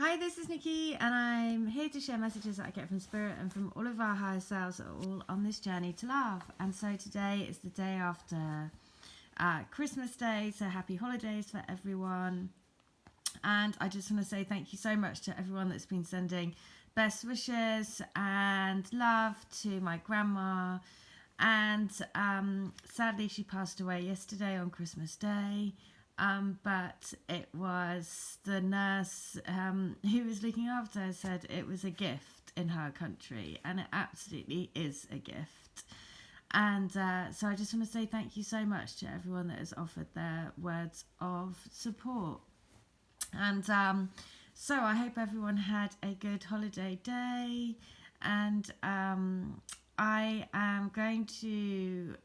Hi, this is Nikki, and I'm here to share messages that I get from Spirit and from all of our higher selves that are all on this journey to love. And so today is the day after Christmas Day, so happy holidays for everyone. And I just want to say thank you so much to everyone that's been sending best wishes and love to my grandma. And sadly, she passed away yesterday on Christmas Day. But it was the nurse who was looking after her said it was a gift in her country, and it absolutely is a gift. And so I just want to say thank you so much to everyone that has offered their words of support. And so I hope everyone had a good holiday day, and I am going to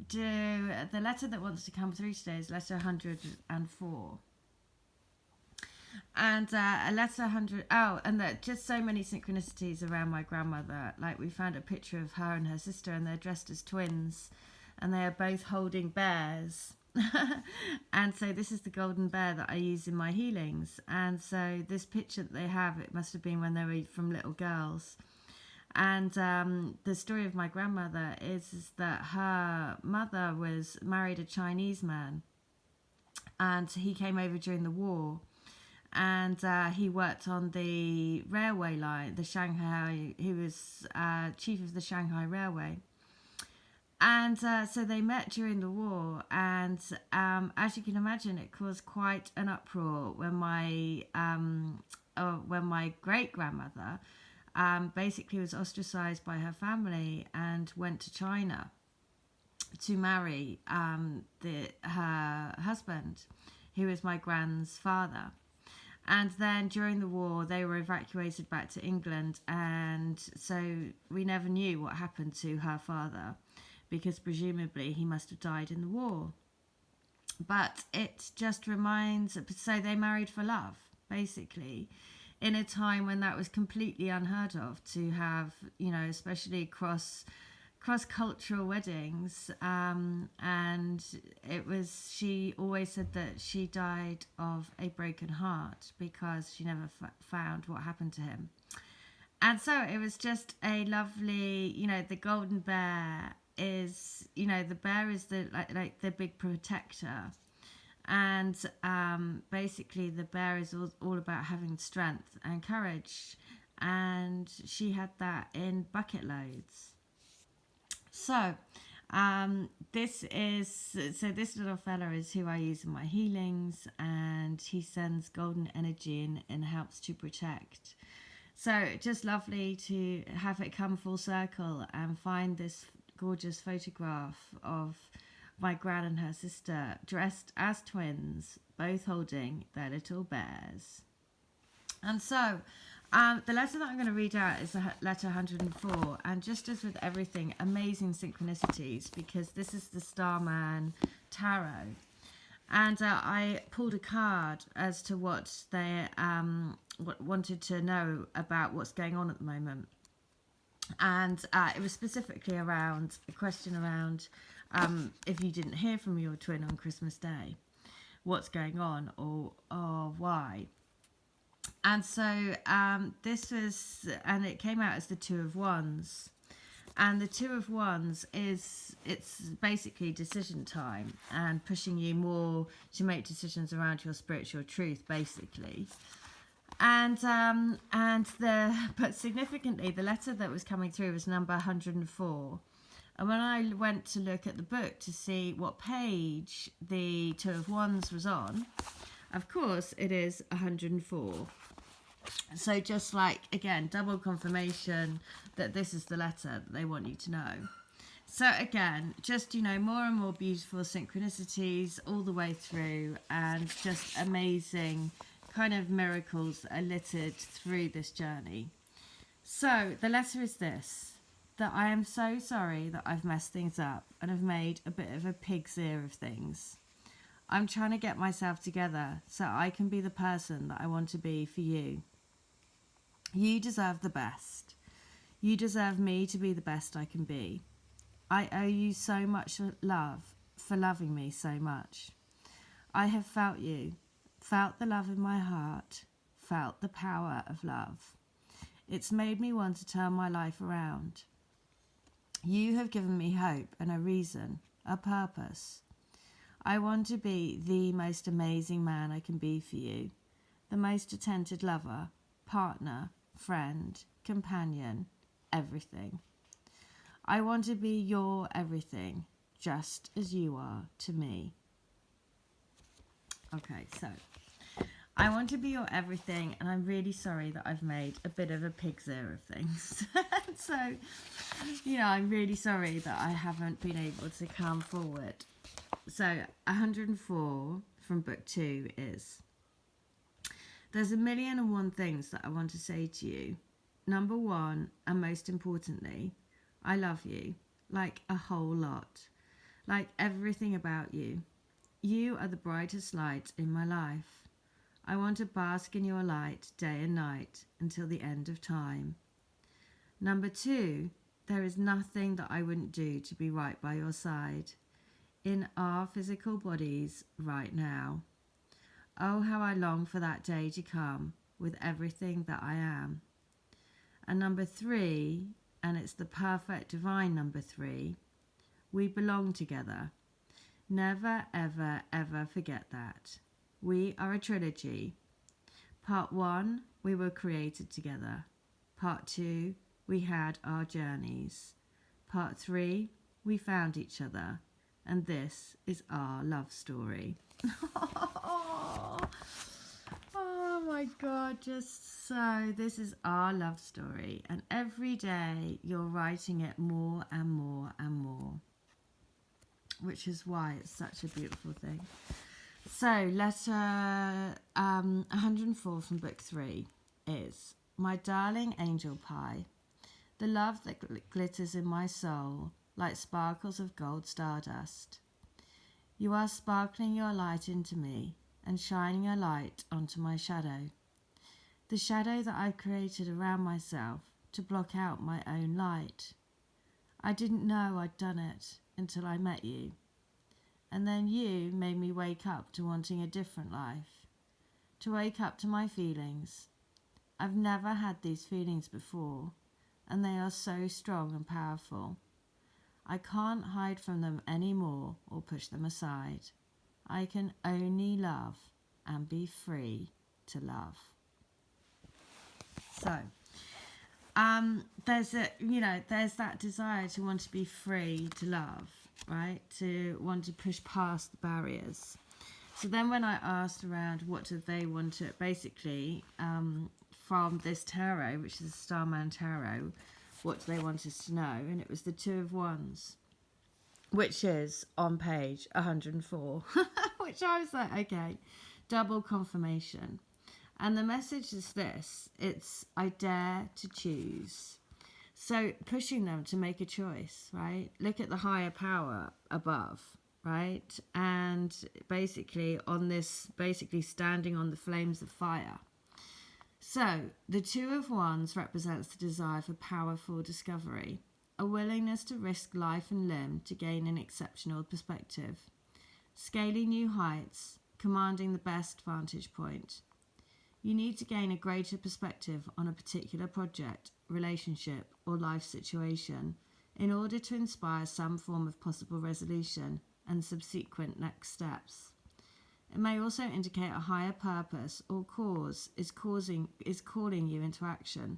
do the letter that wants to come through today is letter 104. And a letter 100, and there just so many synchronicities around my grandmother. Like, we found a picture of her and her sister, and they're dressed as twins, and they are both holding bears. And so this is the golden bear that I use in my healings. And so this picture that they have, it must have been when they were from little girls. And the story of my grandmother is that her mother was married a Chinese man, and he came over during the war, and he worked on the railway line, the Shanghai. He was chief of the Shanghai Railway. And so they met during the war, and as you can imagine, it caused quite an uproar when my great grandmother basically was ostracized by her family and went to China to marry her husband, who was my grand's father. And then during the war, they were evacuated back to England, and so we never knew what happened to her father, because presumably he must have died in the war. But it just reminds, so they married for love, basically, in a time when that was completely unheard of, to have, especially cross-cultural weddings. And it was, she always said that she died of a broken heart because she never found what happened to him. And so it was just a lovely, the golden bear is, the bear is the like the big protector. And basically the bear is all about having strength and courage, and she had that in bucket loads. So this little fella is who I use in my healings, and he sends golden energy and helps to protect. So just lovely to have it come full circle and find this gorgeous photograph of my gran and her sister dressed as twins, both holding their little bears. And so the letter that I'm going to read out is letter 104, and just as with everything, amazing synchronicities, because this is the Starman Tarot. And I pulled a card as to what they wanted to know about what's going on at the moment. And it was specifically around a question around if you didn't hear from your twin on Christmas Day, what's going on, or why. And so this was, and it came out as the Two of Wands. And the Two of Wands it's basically decision time and pushing you more to make decisions around your spiritual truth, basically. But significantly, the letter that was coming through was number 104. And when I went to look at the book to see what page the Two of Wands was on, of course, it is 104. So just like, again, double confirmation that this is the letter that they want you to know. So again, just, more and more beautiful synchronicities all the way through, and just amazing kind of miracles that are littered through this journey. So the letter is this: that I am so sorry that I've messed things up and have made a bit of a pig's ear of things. I'm trying to get myself together so I can be the person that I want to be for you. You deserve the best. You deserve me to be the best I can be. I owe you so much love for loving me so much. I have felt you, felt the love in my heart, felt the power of love. It's made me want to turn my life around. You have given me hope and a reason, a purpose. I want to be the most amazing man I can be for you, the most attentive lover, partner, friend, companion, everything. I want to be your everything, just as you are to me. Okay, so I want to be your everything, and I'm really sorry that I've made a bit of a pig's ear of things. So, I'm really sorry that I haven't been able to come forward. So, 104 from book 2 is, there's 1,000,001 things that I want to say to you. Number 1, and most importantly, I love you, like a whole lot, like everything about you. You are the brightest light in my life. I want to bask in your light day and night until the end of time. Number 2, there is nothing that I wouldn't do to be right by your side, in our physical bodies right now. Oh, how I long for that day to come with everything that I am. And number 3, and it's the perfect divine number 3, we belong together. Never, ever, ever forget that. We are a trilogy. Part 1, we were created together. Part 2, we had our journeys. Part 3, we found each other. And this is our love story. Oh my God, just so. This is our love story. And every day you're writing it more and more and more, which is why it's such a beautiful thing. So, letter 104 from book 3 is, my darling angel pie, the love that glitters in my soul like sparkles of gold stardust. You are sparkling your light into me and shining a light onto my shadow, the shadow that I've created around myself to block out my own light. I didn't know I'd done it until I met you. And then you made me wake up to wanting a different life, to wake up to my feelings. I've never had these feelings before, and they are so strong and powerful. I can't hide from them anymore or push them aside. I can only love and be free to love. So, there's that desire to want to be free to love, right? To want to push past the barriers. So then when I asked around what do they want to, basically, from this tarot, which is the Starman Tarot, what do they want us to know? And it was the 2 of Wands, which is on page 104, which I was like, okay, double confirmation. And the message is this, it's, I dare to choose. So pushing them to make a choice, right? Look at the higher power above, right? And basically on this, basically standing on the flames of fire. So the 2 of Wands represents the desire for powerful discovery, a willingness to risk life and limb to gain an exceptional perspective, scaling new heights, commanding the best vantage point. You need to gain a greater perspective on a particular project, relationship, or life situation in order to inspire some form of possible resolution and subsequent next steps. It may also indicate a higher purpose or cause is calling you into action.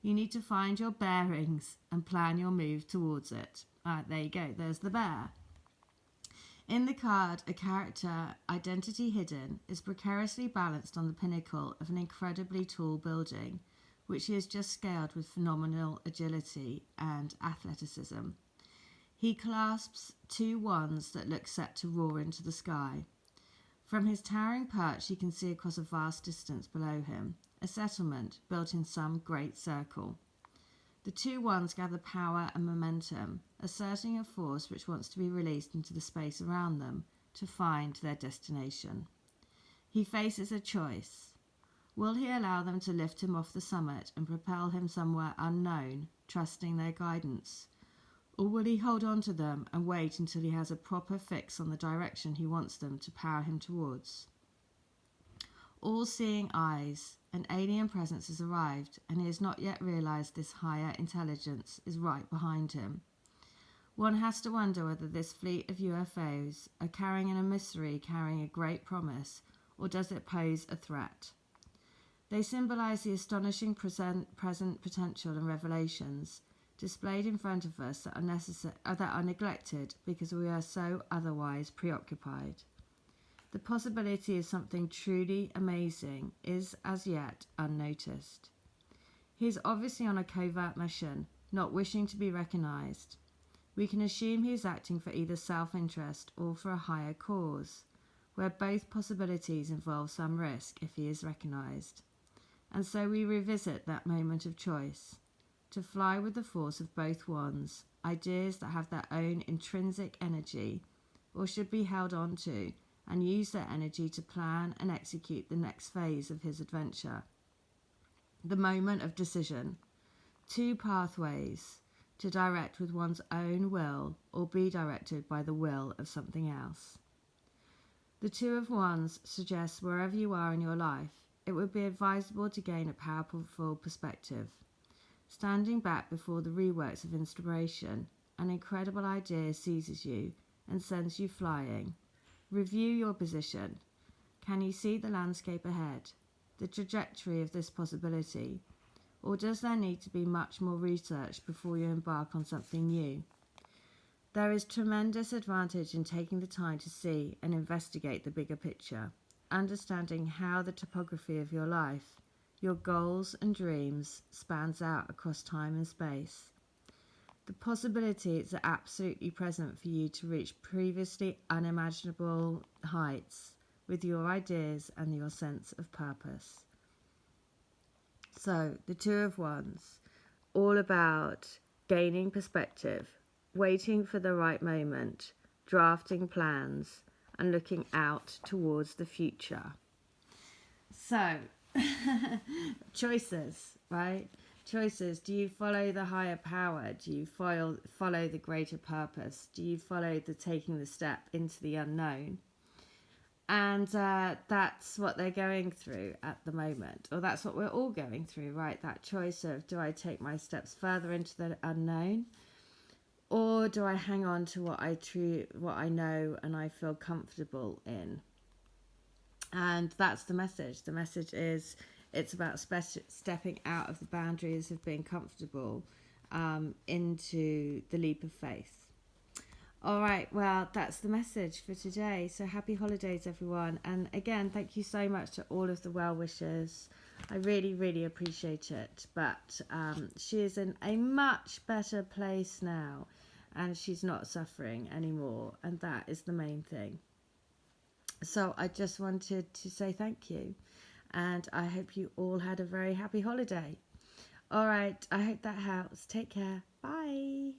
You need to find your bearings and plan your move towards it. There you go, there's the bear. In the card, a character, identity hidden, is precariously balanced on the pinnacle of an incredibly tall building, which he has just scaled with phenomenal agility and athleticism. He clasps 2 wands that look set to roar into the sky. From his towering perch, he can see across a vast distance below him, a settlement built in some great circle. The 2 wands gather power and momentum, asserting a force which wants to be released into the space around them to find their destination. He faces a choice. Will he allow them to lift him off the summit and propel him somewhere unknown, trusting their guidance? Or will he hold on to them and wait until he has a proper fix on the direction he wants them to power him towards? all-seeing eyes, an alien presence has arrived, and he has not yet realized this higher intelligence is right behind him. One has to wonder whether this fleet of UFOs are carrying an emissary carrying a great promise, or does it pose a threat? They symbolize the astonishing present potential and revelations displayed in front of us that are neglected because we are so otherwise preoccupied. The possibility of something truly amazing is as yet unnoticed. He is obviously on a covert mission, not wishing to be recognized. We can assume he is acting for either self-interest or for a higher cause, where both possibilities involve some risk if he is recognized. And so we revisit that moment of choice, to fly with the force of both wands, ideas that have their own intrinsic energy, or should be held on to, and use their energy to plan and execute the next phase of his adventure. The moment of decision. Two pathways to direct with one's own will or be directed by the will of something else. The Two of Wands suggests wherever you are in your life, it would be advisable to gain a powerful perspective. Standing back before the reworks of inspiration, an incredible idea seizes you and sends you flying. Review your position. Can you see the landscape ahead, the trajectory of this possibility, or does there need to be much more research before you embark on something new? There is tremendous advantage in taking the time to see and investigate the bigger picture, understanding how the topography of your life, your goals and dreams spans out across time and space. The possibilities are absolutely present for you to reach previously unimaginable heights with your ideas and your sense of purpose. So, the Two of Wands, all about gaining perspective, waiting for the right moment, drafting plans, and looking out towards the future. So, choices, right? Choices. Do you follow the higher power? Do you follow the greater purpose? Do you follow the taking the step into the unknown? And that's what they're going through at the moment, or that's what we're all going through, right? That choice of, do I take my steps further into the unknown, or do I hang on to what I know and I feel comfortable in? And that's the message. The message is, it's about stepping out of the boundaries of being comfortable into the leap of faith. All right, well, that's the message for today. So happy holidays, everyone. And again, thank you so much to all of the well-wishers. I really, really appreciate it. But she is in a much better place now, and she's not suffering anymore. And that is the main thing. So I just wanted to say thank you. And I hope you all had a very happy holiday. All right, I hope that helps. Take care. Bye.